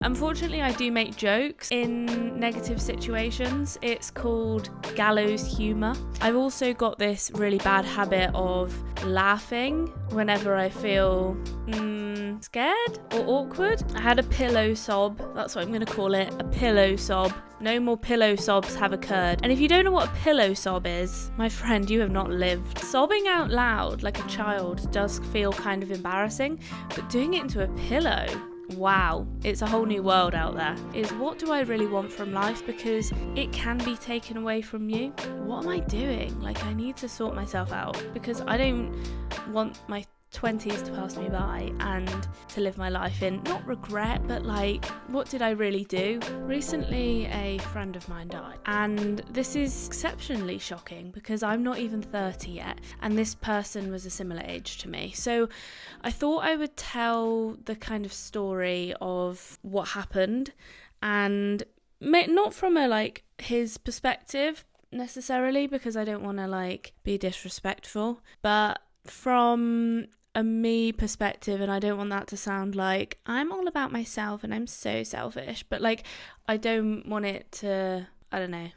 Unfortunately, I do make jokes in negative situations. It's called gallows humour. I've also got this really bad habit of laughing whenever I feel scared or awkward. I had a pillow sob. That's what I'm going to call it, a pillow sob. No more pillow sobs have occurred. And if you don't know what a pillow sob is, my friend, you have not lived. Sobbing out loud like a child does feel kind of embarrassing, but doing it into a pillow, wow, it's a whole new world out there. Is what do I really want from life? Because it can be taken away from you. What am I doing? Like, I need to sort myself out because I don't want my 20s to pass me by and to live my life in not regret, but like, what did I really do? Recently a friend of mine died, and this is exceptionally shocking because I'm not even 30 yet, and this person was a similar age to me. So I thought I would tell the kind of story of what happened, and not from a like his perspective necessarily, because I don't want to like be disrespectful, but from a me perspective, and I don't want that to sound like I'm all about myself and I'm so selfish, but like I don't want it to, I don't know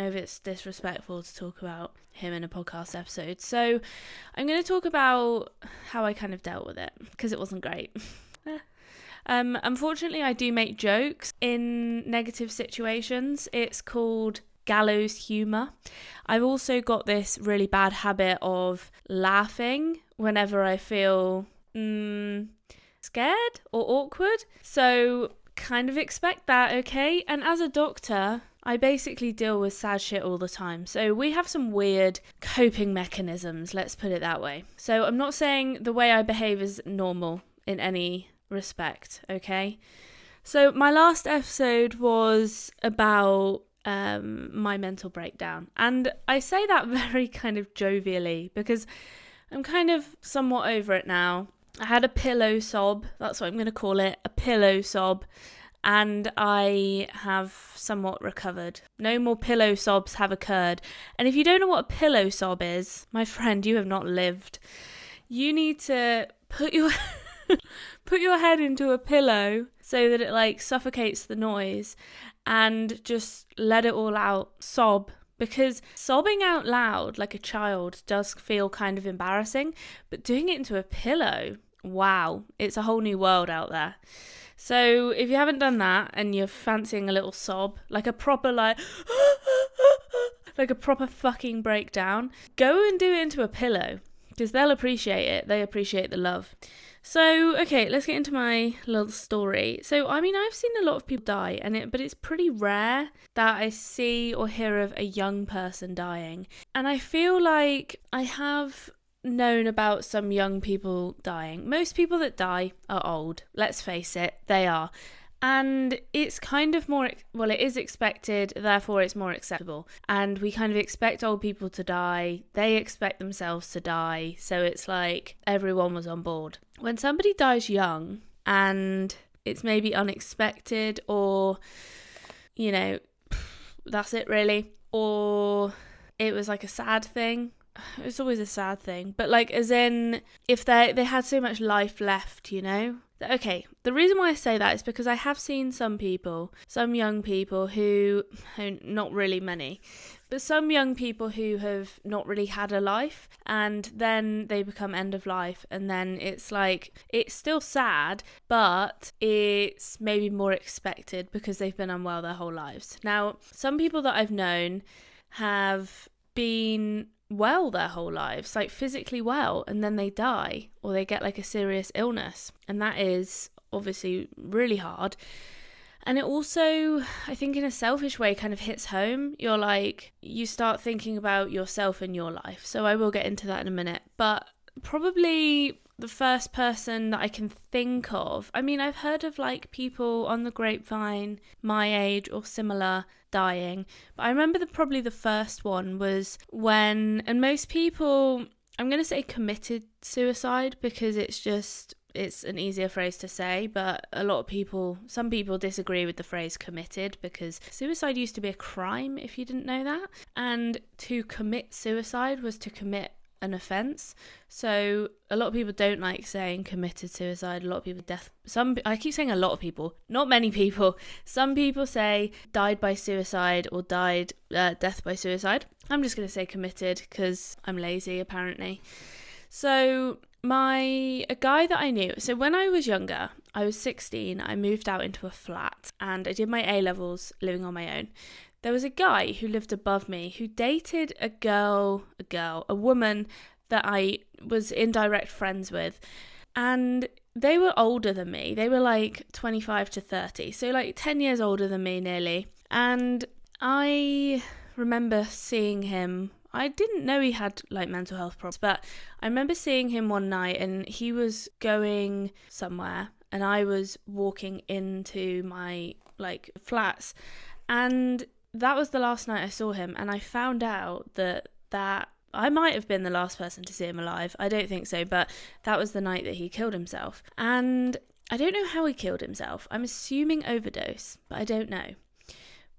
if it's disrespectful to talk about him in a podcast episode. So I'm going to talk about how I kind of dealt with it because it wasn't great. Unfortunately, I do make jokes in negative situations. It's called gallows humour. I've also got this really bad habit of laughing whenever I feel scared or awkward. So kind of expect that, okay? And as a doctor, I basically deal with sad shit all the time. So we have some weird coping mechanisms, let's put it that way. So I'm not saying the way I behave is normal in any respect, okay? So my last episode was about my mental breakdown, and I say that very kind of jovially because I'm kind of somewhat over it now. I had a pillow sob, that's what I'm going to call it, a pillow sob, and I have somewhat recovered. No more pillow sobs have occurred. And if you don't know what a pillow sob is, my friend, you have not lived. You need to put your head into a pillow so that it like suffocates the noise and just let it all out. Sob. Because sobbing out loud like a child does feel kind of embarrassing, but doing it into a pillow, wow, it's a whole new world out there. So if you haven't done that and you're fancying a little sob, like a proper like a proper fucking breakdown, go and do it into a pillow because they'll appreciate it. They appreciate the love. So, okay, let's get into my little story. So, I mean, I've seen a lot of people die, but it's pretty rare that I see or hear of a young person dying. And I feel like I have known about some young people dying. Most people that die are old. Let's face it, they are. And it's kind of more, well, it is expected, therefore it's more acceptable. And we kind of expect old people to die. They expect themselves to die. So it's like everyone was on board. When somebody dies young and it's maybe unexpected, or, you know, that's it really, or it was like a sad thing. It's always a sad thing, but like as in if they had so much life left, you know. Okay, the reason why I say that is because I have seen some young people who, not really many, but some young people who have not really had a life, and then they become end of life, and then it's like, it's still sad, but it's maybe more expected because they've been unwell their whole lives. Now, some people that I've known have been well their whole lives, like physically well, and then they die or they get like a serious illness, and that is obviously really hard. And it also, I think in a selfish way, kind of hits home. You're like, you start thinking about yourself in your life. So I will get into that in a minute, but probably the first person that I can think of, I mean, I've heard of like people on the grapevine my age or similar dying, but I remember probably the first one was when, and most people, I'm going to say committed suicide because it's an easier phrase to say, but some people disagree with the phrase committed because suicide used to be a crime if you didn't know that, and to commit suicide was to commit an offence. So a lot of people don't like saying committed suicide. A lot of people I keep saying a lot of people, not many people. Some people say died by suicide or died death by suicide. I'm just going to say committed because I'm lazy apparently. So a guy that I knew, so when I was younger, I was 16, I moved out into a flat and I did my A-levels living on my own. There was a guy who lived above me who dated a woman that I was indirect friends with. And they were older than me. They were like 25 to 30. So like 10 years older than me nearly. And I remember seeing him. I didn't know he had like mental health problems, but I remember seeing him one night and he was going somewhere and I was walking into my like flats, and that was the last night I saw him, and I found out that I might have been the last person to see him alive. I don't think so, but that was the night that he killed himself. And I don't know how he killed himself. I'm assuming overdose, but I don't know.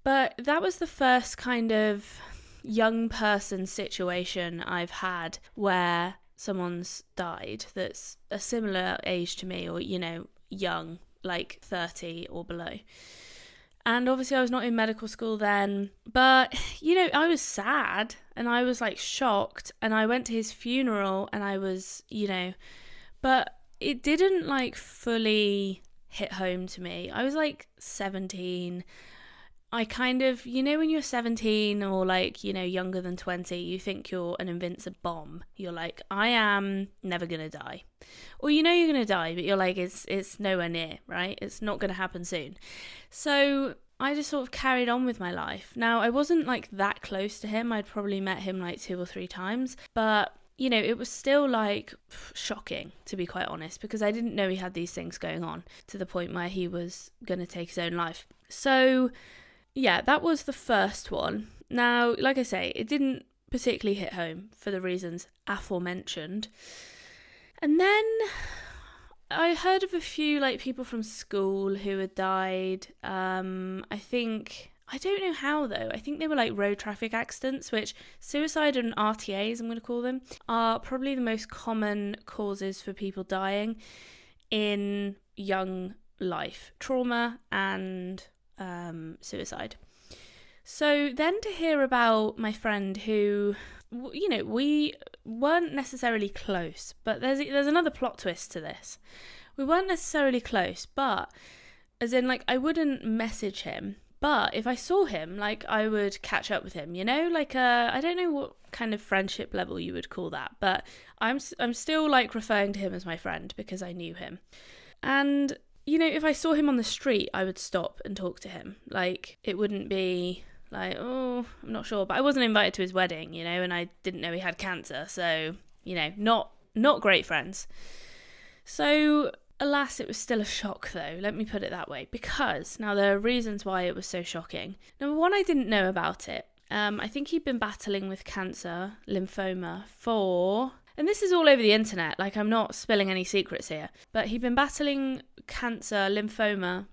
But that was the first kind of young person situation I've had where someone's died that's a similar age to me, or, young, like 30 or below. And obviously I was not in medical school then, but, I was sad and I was like shocked, and I went to his funeral and I was, but it didn't like fully hit home to me. I was like 17. I kind of, when you're 17 or like, younger than 20, you think you're an invincible bomb. You're like, I am never going to die. Or you're going to die, but you're like, it's nowhere near, right? It's not going to happen soon. So I just sort of carried on with my life. Now, I wasn't like that close to him. I'd probably met him like 2 or 3 times, but it was still like shocking, to be quite honest, because I didn't know he had these things going on to the point where he was going to take his own life. So yeah, that was the first one. Now, like I say, it didn't particularly hit home for the reasons aforementioned. And then I heard of a few like people from school who had died. I don't know how though. I think they were like road traffic accidents, which suicide and RTAs, I'm going to call them, are probably the most common causes for people dying in young life. Trauma and suicide. So then to hear about my friend who, we weren't necessarily close, but there's another plot twist to this. We weren't necessarily close, but as in like I wouldn't message him, but if I saw him, like I would catch up with him, like I don't know what kind of friendship level you would call that, but I'm still like referring to him as my friend because I knew him. And if I saw him on the street, I would stop and talk to him. Like, it wouldn't be like, oh, I'm not sure. But I wasn't invited to his wedding, and I didn't know he had cancer. So, not great friends. So, alas, it was still a shock, though. Let me put it that way. Because, now there are reasons why it was so shocking. Number one, I didn't know about it. I think he'd been battling with cancer, lymphoma, and this is all over the internet, like I'm not spilling any secrets here, but he'd been battling cancer, lymphoma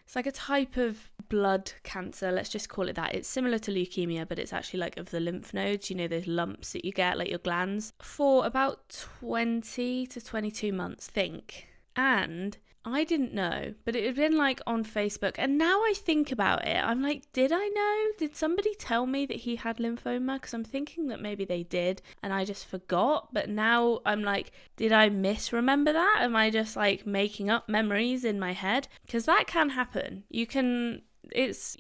it's like a type of blood cancer, let's just call it that. It's similar to leukemia, but it's actually like of the lymph nodes, those lumps that you get, like your glands, for about 20 to 22 months, think. And I didn't know, but it had been like on Facebook, and now I think about it, I'm like, did I know? Did somebody tell me that he had lymphoma? Because I'm thinking that maybe they did and I just forgot, but now I'm like, did I misremember that? Am I just like making up memories in my head? Because that can happen. It's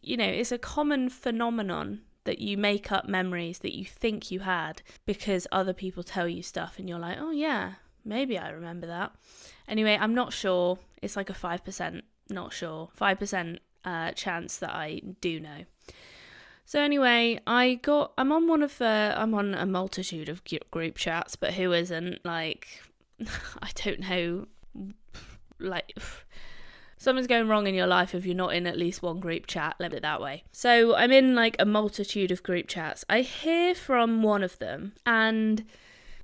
a common phenomenon that you make up memories that you think you had because other people tell you stuff and you're like, oh yeah, maybe I remember that. Anyway, I'm not sure. It's like a 5%, not sure, 5% chance that I do know. So anyway, I'm on a multitude of group chats, but who isn't? Like, I don't know, like, something's going wrong in your life if you're not in at least one group chat, let me put it that way. So I'm in like a multitude of group chats. I hear from one of them and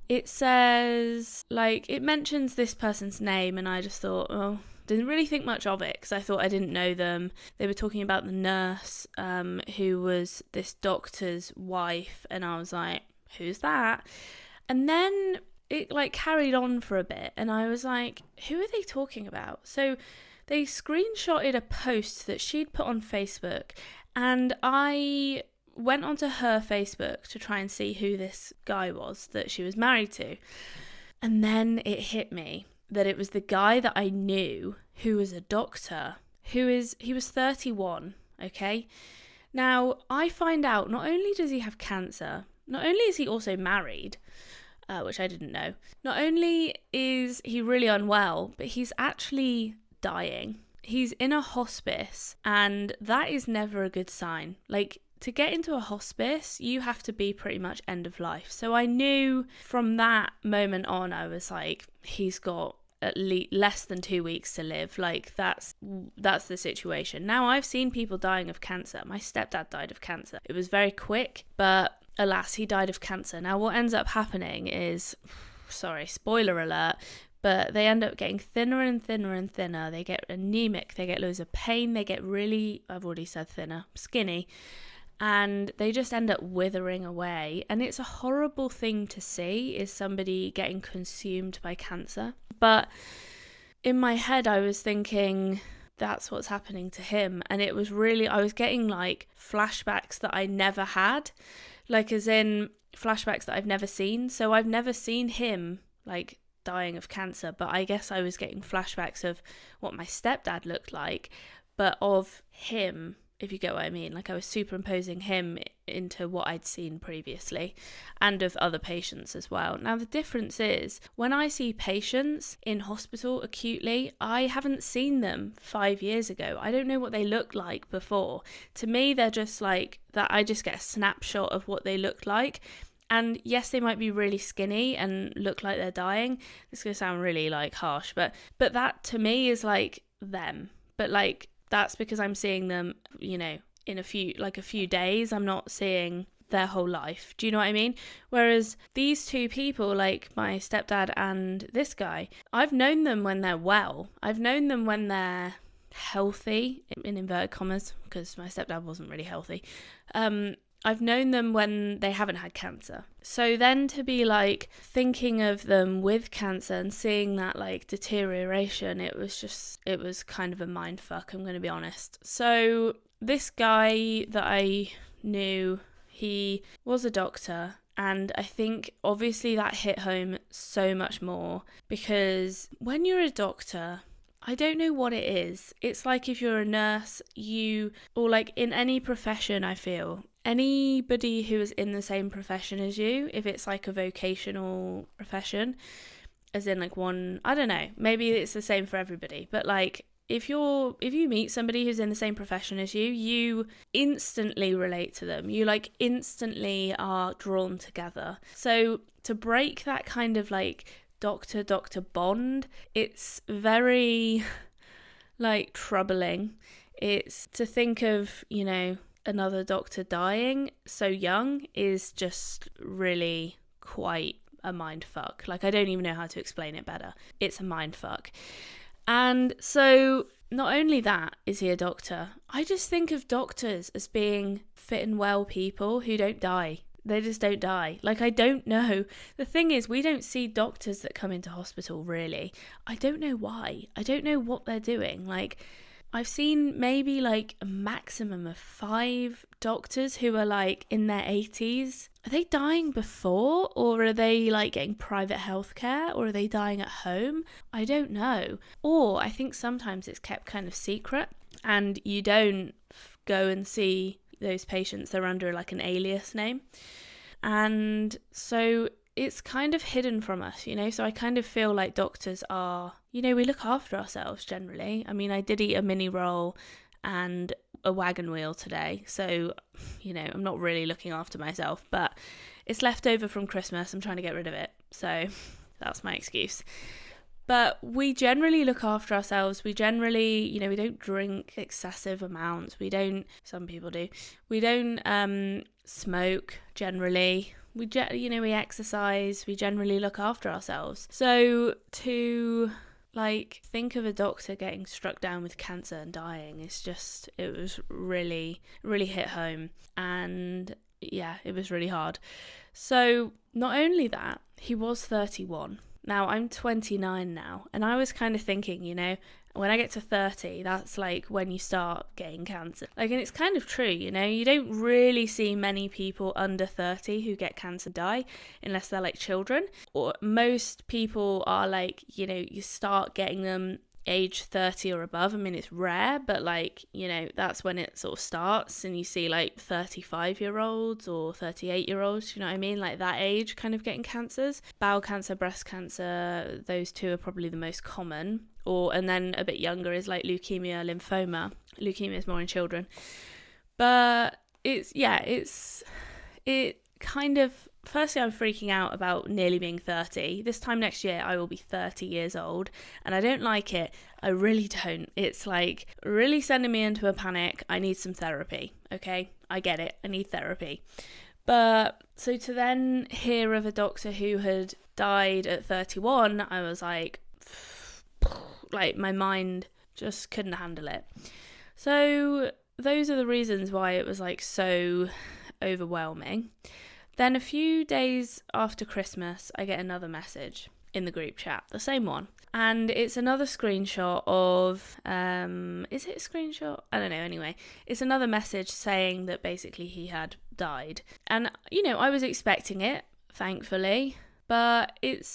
it says, like, it mentions this person's name, and I just thought, oh, didn't really think much of it because I thought I didn't know them. They were talking about the nurse who was this doctor's wife, and I was like, who's that? And then it like carried on for a bit, and I was like, who are they talking about? So they screenshotted a post that she'd put on Facebook, and I went onto her Facebook to try and see who this guy was that she was married to. And then it hit me that it was the guy that I knew who was a doctor, he was 31, okay? Now, I find out not only does he have cancer, not only is he also married, which I didn't know, not only is he really unwell, but he's actually dying. He's in a hospice, and that is never a good sign. Like, to get into a hospice, you have to be pretty much end of life. So I knew from that moment on, I was like, he's got at least less than 2 weeks to live. Like, that's the situation. Now, I've seen people dying of cancer. My stepdad died of cancer. It was very quick, but alas, he died of cancer. Now, what ends up happening is, sorry, spoiler alert, but they end up getting thinner and thinner and thinner. They get anemic, they get loads of pain, they get really, I've already said thinner, skinny, and they just end up withering away. And it's a horrible thing to see, is somebody getting consumed by cancer. But in my head, I was thinking, that's what's happening to him. And it was really, I was getting like flashbacks that I never had, like as in flashbacks that I've never seen. So I've never seen him like dying of cancer, but I guess I was getting flashbacks of what my stepdad looked like, but of him, if you get what I mean. Like, I was superimposing him into what I'd seen previously, and of other patients as well. Now, the difference is, when I see patients in hospital acutely, I haven't seen them 5 years ago. I don't know what they looked like before. To me, they're just like that. I just get a snapshot of what they looked like. And yes, they might be really skinny and look like they're dying. This is going to sound really like harsh, but that to me is like them. But like, that's because I'm seeing them, you know, in a few days. I'm not seeing their whole life. Do you know what I mean? Whereas these two people, like my stepdad and this guy, I've known them when they're well. I've known them when they're healthy, in inverted commas, because my stepdad wasn't really healthy. I've known them when they haven't had cancer. So then to be like thinking of them with cancer and seeing that like deterioration, it was kind of a mind fuck, I'm going to be honest. So this guy that I knew, he was a doctor, and I think obviously that hit home so much more, because when you're a doctor, I don't know what it is. It's like if you're a nurse, or like in any profession, I feel, anybody who is in the same profession as you, if it's like a vocational profession, as in like one, I don't know, maybe it's the same for everybody, but like if you meet somebody who's in the same profession as you instantly relate to them. You like instantly are drawn together. So to break that kind of like doctor bond, it's very like troubling. It's to think of, you know, another doctor dying so young is just really quite a mind fuck. Like, I don't even know how to explain it better. It's a mind fuck. And so not only that is he a doctor, I just think of doctors as being fit and well people who don't die. They just don't die. Like, I don't know. The thing is, we don't see doctors that come into hospital, really. I don't know why. I don't know what they're doing. Like, I've seen maybe like a maximum of 5 doctors who are like in their 80s. Are they dying before, or are they like getting private healthcare, or are they dying at home? I don't know. Or I think sometimes it's kept kind of secret, and you don't go and see those patients. They're under like an alias name. And so it's kind of hidden from us, you know? So I kind of feel like doctors are, you know, we look after ourselves generally. I mean, I did eat a mini roll and a wagon wheel today. So, you know, I'm not really looking after myself, but it's left over from Christmas. I'm trying to get rid of it. So that's my excuse. But we generally look after ourselves. We generally, you know, we don't drink excessive amounts. Some people do. We don't smoke generally. We exercise. We generally look after ourselves. So to like think of a doctor getting struck down with cancer and dying, it was really, really hit home. And yeah, it was really hard. So not only that, he was 31. Now I'm 29 now, and I was kind of thinking, when I get to 30, that's like when you start getting cancer. And it's kind of true, you don't really see many people under 30 who get cancer die unless they're like children. Or most people are like, you start getting them age 30 or above. I mean, it's rare, but that's when it sort of starts, and you see like 35-year-olds or 38-year-olds, you know what I mean, like that age kind of getting cancers. Bowel cancer, breast cancer, those two are probably the most common. And then a bit younger is like leukemia, lymphoma. Leukemia is more in children, but it kind of, firstly, I'm freaking out about nearly being 30. This time next year, I will be 30 years old, and I don't like it. I really don't. It's like really sending me into a panic. I need some therapy, okay? I get it. I need therapy. But so to then hear of a doctor who had died at 31, I was like my mind just couldn't handle it. So those are the reasons why it was like so overwhelming. Then a few days after Christmas, I get another message in the group chat, the same one. And it's another screenshot of, is it a screenshot? I don't know, anyway. It's another message saying that basically he had died. And, I was expecting it, thankfully, but it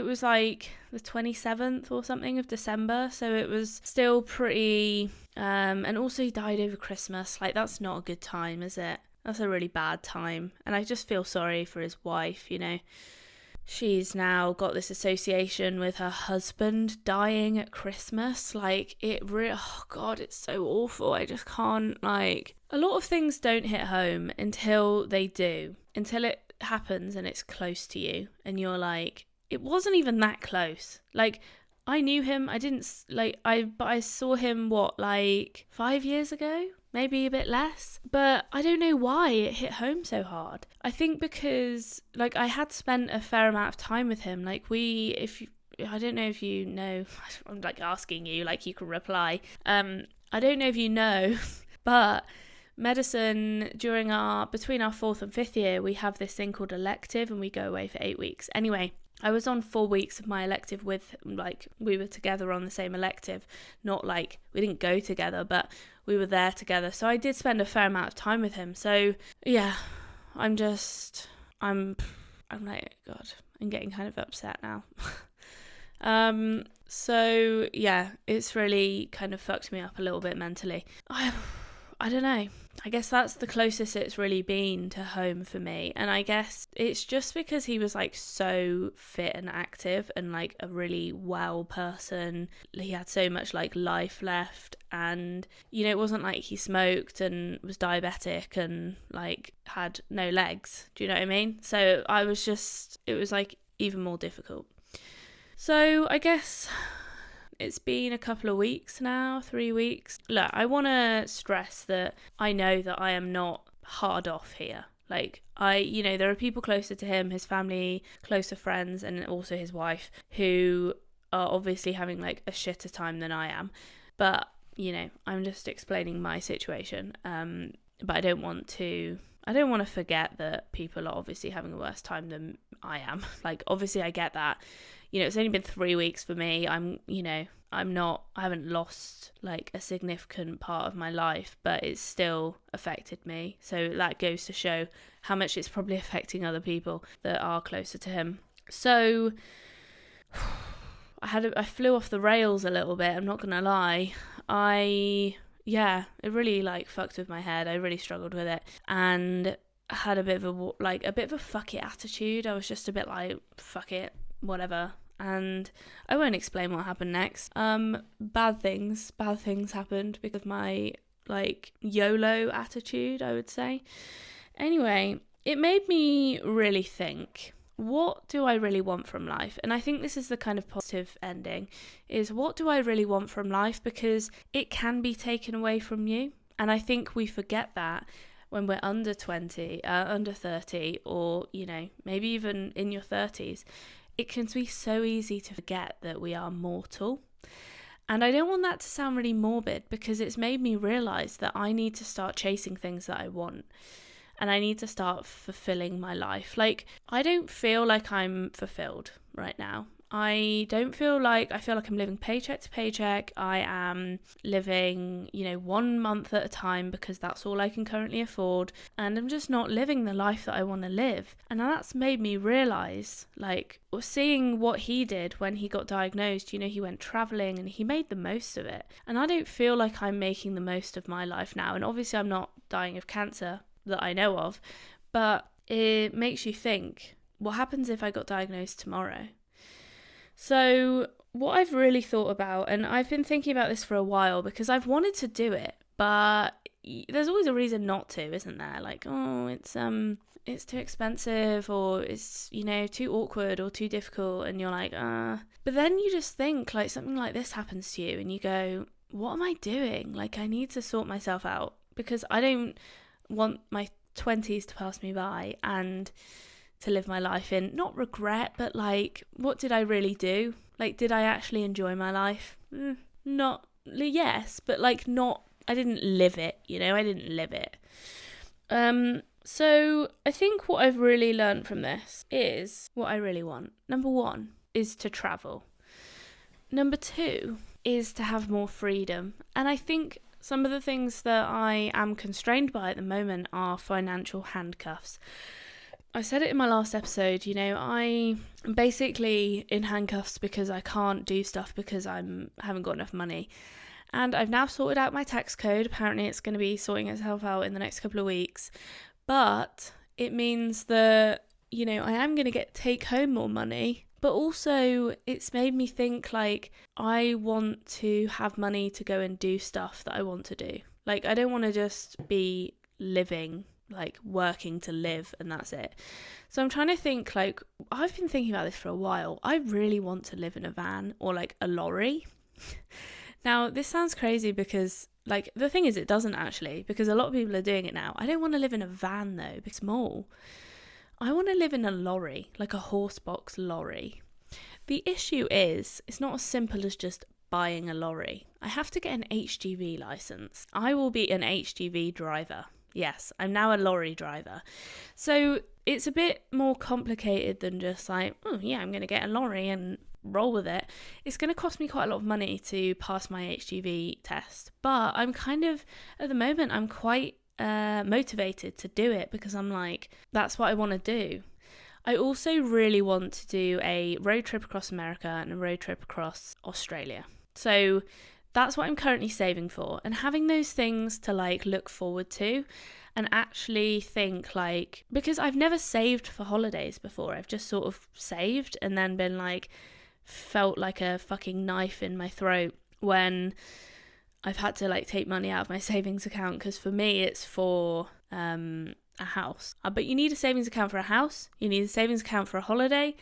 was like the 27th or something of December, so it was still pretty, and also he died over Christmas. Like, that's not a good time, is it? That's a really bad time. And I just feel sorry for his wife, She's now got this association with her husband dying at Christmas. Oh God, it's so awful. I just can't, a lot of things don't hit home until they do. Until it happens and it's close to you. And you're like, it wasn't even that close. I knew him. But I saw him, 5 years ago? Maybe a bit less. But I don't know why it hit home so hard. I think because, I had spent a fair amount of time with him. I don't know if you know, I'm asking you, you can reply. I don't know if you know, but medicine between our 4th and 5th year, we have this thing called elective, and we go away for 8 weeks. Anyway, I was on 4 weeks of my elective with, we were together on the same elective. Not we didn't go together, but we were there together. So I did spend a fair amount of time with him. So yeah, I'm like, God, I'm getting kind of upset now. So yeah, it's really kind of fucked me up a little bit mentally. I don't know. I guess that's the closest it's really been to home for me. And I guess it's just because he was so fit and active and a really well person. He had so much life left, and it wasn't like he smoked and was diabetic and had no legs. Do you know what I mean? So it was even more difficult. So I guess it's been a couple of weeks now, 3 weeks. Look, I want to stress that I know that I am not hard off here. There are people closer to him, his family, closer friends, and also his wife, who are obviously having a shitter time than I am. But, I'm just explaining my situation. But I don't want to forget that people are obviously having a worse time than I am. Obviously I get that. It's only been 3 weeks for me. I haven't lost a significant part of my life, but it's still affected me. So that goes to show how much it's probably affecting other people that are closer to him. So I flew off the rails a little bit, I'm not gonna lie. It really fucked with my head. I really struggled with it, and I had a bit of a fuck it attitude. I was just a bit fuck it, whatever. And I won't explain what happened next. Bad things happened because of my YOLO attitude, I would say. Anyway, it made me really think, what do I really want from life? And I think this is the kind of positive ending, is what do I really want from life? Because it can be taken away from you. And I think we forget that when we're under 20, under 30, or, maybe even in your 30s. It can be so easy to forget that we are mortal. And I don't want that to sound really morbid, because it's made me realise that I need to start chasing things that I want. and I need to start fulfilling my life. Like, I don't feel like I'm fulfilled right now. I feel like I'm living paycheck to paycheck. I am living, 1 month at a time because that's all I can currently afford. And I'm just not living the life that I want to live. And that's made me realize, like, seeing what he did when he got diagnosed, he went traveling and he made the most of it. And I don't feel like I'm making the most of my life now. And obviously I'm not dying of cancer that I know of, but it makes you think, what happens if I got diagnosed tomorrow? So what I've really thought about, and I've been thinking about this for a while because I've wanted to do it, but there's always a reason not to, isn't there? Like, oh, it's too expensive, or it's, too awkward or too difficult, and you're like, But then you just think, like, something like this happens to you and you go, what am I doing? Like, I need to sort myself out because I don't want my 20s to pass me by and to live my life in, not regret, but like, what did I really do? Like, did I actually enjoy my life? Not, yes, but like not, I didn't live it, I didn't live it. So I think what I've really learned from this is what I really want. Number 1 is to travel. Number 2 is to have more freedom. And I think some of the things that I am constrained by at the moment are financial handcuffs. I said it in my last episode, I am basically in handcuffs because I can't do stuff because I haven't got enough money. And I've now sorted out my tax code. Apparently it's going to be sorting itself out in the next couple of weeks. But it means that, I am going to take home more money. But also it's made me think, like, I want to have money to go and do stuff that I want to do. Like, I don't want to just be living, like working to live, and that's it. So I'm trying to think, like, I've been thinking about this for a while. I really want to live in a van or like a lorry. Now, this sounds crazy because, like, the thing is, it doesn't actually, because a lot of people are doing it now. I don't want to live in a van though, it's small. I want to live in a lorry, like a horse box lorry. The issue is, it's not as simple as just buying a lorry. I have to get an HGV license. I will be an HGV driver. Yes, I'm now a lorry driver. So it's a bit more complicated than just like, oh yeah, I'm going to get a lorry and roll with it. It's going to cost me quite a lot of money to pass my HGV test. But I'm kind of, at the moment, I'm quite motivated to do it because I'm like, that's what I want to do. I also really want to do a road trip across America and a road trip across Australia. So that's what I'm currently saving for, and having those things to like look forward to and actually think, like, because I've never saved for holidays before. I've just sort of saved and then been like, felt like a fucking knife in my throat when I've had to like take money out of my savings account, because for me it's for a house. But you need a savings account for a house, you need a savings account for a holiday,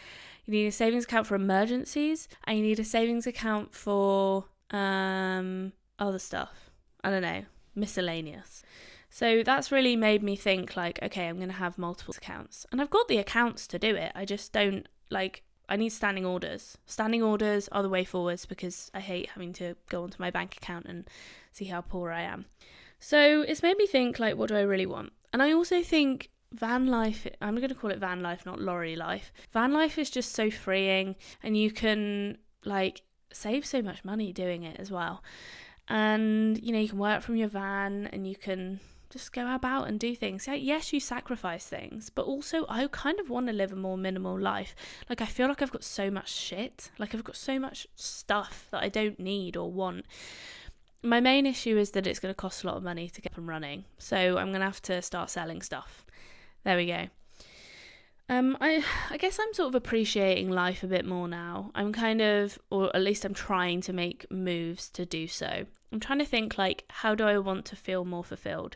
you need a savings account for emergencies, and you need a savings account for other stuff. I don't know, miscellaneous. So that's really made me think, like, okay, I'm going to have multiple accounts. And I've got the accounts to do it. I just don't, like, I need standing orders. Standing orders are the way forwards because I hate having to go onto my bank account and see how poor I am. So it's made me think, like, what do I really want? And I also think van life, I'm going to call it van life, not lorry life. Van life is just so freeing, and you can, like, save so much money doing it as well. And, you can work from your van and you can just go about and do things. Yes, you sacrifice things, but also I kind of want to live a more minimal life. Like, I feel like I've got so much shit. Like, I've got so much stuff that I don't need or want. My main issue is that it's going to cost a lot of money to get up and running. So I'm going to have to start selling stuff. There we go. I guess I'm sort of appreciating life a bit more now. I'm kind of, or at least I'm trying to make moves to do so. I'm trying to think, like, how do I want to feel more fulfilled?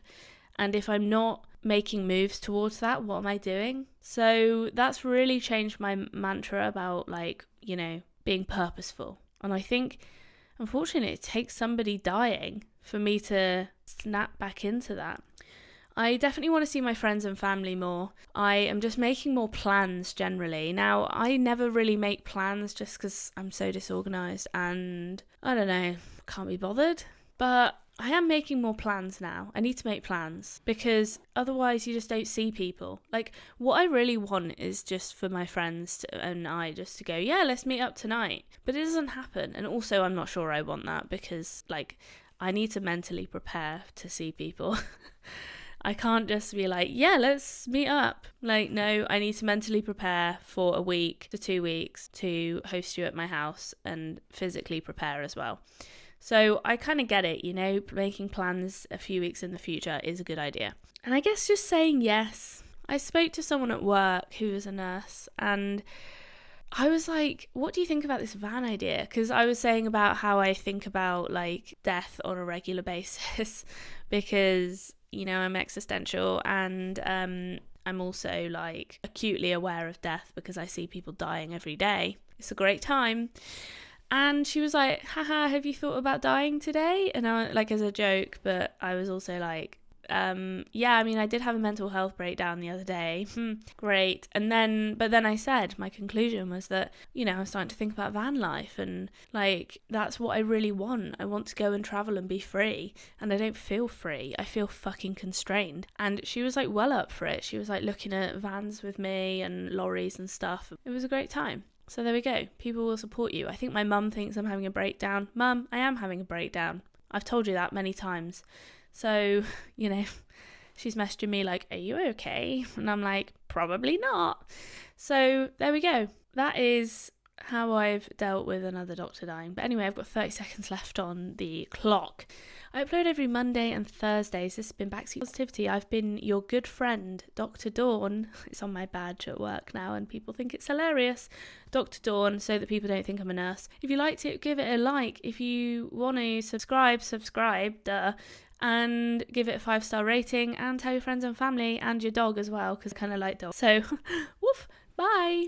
And if I'm not making moves towards that, what am I doing? So that's really changed my mantra about, like, being purposeful. And I think, unfortunately, it takes somebody dying for me to snap back into that. I definitely want to see my friends and family more. I am just making more plans generally. Now, I never really make plans just because I'm so disorganised and, I don't know, can't be bothered. But I am making more plans now. I need to make plans because otherwise you just don't see people. Like, what I really want is just for my friends and I just to go, yeah, let's meet up tonight. But it doesn't happen. And also, I'm not sure I want that because, like, I need to mentally prepare to see people. I can't just be like, yeah, let's meet up. Like, no, I need to mentally prepare for a week to 2 weeks to host you at my house and physically prepare as well. So I kind of get it, making plans a few weeks in the future is a good idea. And I guess just saying yes. I spoke to someone at work who was a nurse and I was like, what do you think about this van idea? Because I was saying about how I think about like death on a regular basis because, I'm existential and I'm also like acutely aware of death because I see people dying every day. It's a great time. And she was like, haha, have you thought about dying today? And I like as a joke, but I was also like, yeah, I mean, I did have a mental health breakdown the other day. Great. But then I said, my conclusion was that, I was starting to think about van life and like, that's what I really want. I want to go and travel and be free. And I don't feel free. I feel fucking constrained. And she was like well up for it. She was like looking at vans with me and lorries and stuff. It was a great time. So there we go. People will support you. I think my mum thinks I'm having a breakdown. Mum, I am having a breakdown. I've told you that many times. So, she's messaging me like, are you okay? And I'm like, probably not. So there we go. That is how I've dealt with another doctor dying. But anyway, I've got 30 seconds left on the clock. I upload every Monday and Thursdays. This has been Backseat Positivity. I've been your good friend, Dr. Dawn. It's on my badge at work now and people think it's hilarious. Dr. Dawn, so that people don't think I'm a nurse. If you liked it, give it a like. If you want to subscribe, and give it a 5-star rating and tell your friends and family and your dog as well because I kind of like dogs. So, woof, bye.